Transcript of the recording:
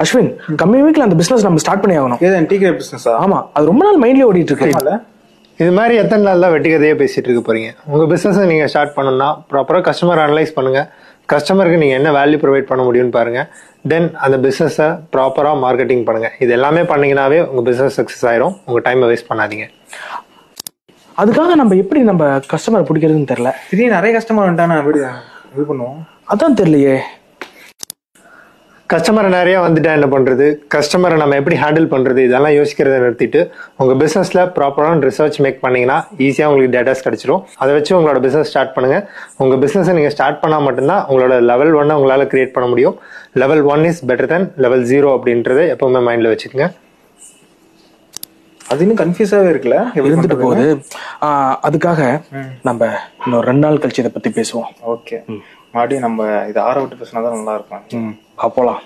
அஸ்வின், கம்மி வீக்ல அந்த பிசினஸ் நம்ம ஸ்டார்ட் பண்ணி ஆகணும். டீ கடை பிசினஸா? ஆமா, அது ரொம்ப நாள் மைண்ட்லயே ஓடிட்டு இருக்கு. இது மாதிரி எத்தனை நாள் தான் வெட்டி கதையே பேசிட்டு இருக்க போறீங்க? உங்க பிசினஸ் நீங்க ஸ்டார்ட் பண்ணணும்னா ப்ராப்பரா கஸ்டமர் அனலைஸ் பண்ணுங்க. கஸ்டமருக்கு நீங்க என்ன வேல்யூ ப்ரொவைட் பண்ண முடியும்னு பாருங்க. தென் அந்த பிசினஸை ப்ராப்பரா மார்க்கெட்டிங் பண்ணுங்க. இது எல்லாமே பண்ணீங்கன்னாவே உங்க பிசினஸ் சக்சஸ் ஆயிரும். உங்க டைமை வேஸ்ட் பண்ணாதீங்க. அதுக்காக நம்ம எப்படி நம்ம கஸ்டமர் பிடிக்கிறதுன்னு தெரியல. இதே நிறைய கஸ்டமர் வந்துட்டானா எப்படி இது பண்ணுவோம்? அதான் தெரியலையே. கஸ்டமர் நிறைய வந்துட்டா என்ன பண்றது? கஸ்டமரை நம்ம எப்படி ஹேண்டில் பண்றது? இதெல்லாம் யோசிக்கிறத நிறுத்திட்டு உங்க பிசினஸ்ல ப்ராப்பரான ரிசர்ச் மேக் பண்ணீங்கன்னா ஈஸியா உங்களுக்கு டேட்டாஸ் கிடைச்சிரும். அதை வச்சு உங்களோட பிசினஸ் ஸ்டார்ட் பண்ணுங்க. உங்க பிசினஸை நீங்க ஸ்டார்ட் பண்ணா மட்டும்தான் உங்களோட லெவல் 1 உங்களால கிரியேட் பண்ண முடியும். Level 1 is better then level 0 அப்படின்றத எப்பவுமே மைண்ட்ல வச்சுக்கோங்க. அது இன்னும் கன்ஃபியூஸாவே இருக்குல்ல, இருந்துட்டு போகுது. அதுக்காக நம்ம இன்னும் 2 நாள் கழிச்சு இதை பத்தி பேசுவோம். ஓகே, மறுபடியும் நம்ம இதை ஆற விட்டு பேசினா தான் நல்லா இருக்கும். போலாம்.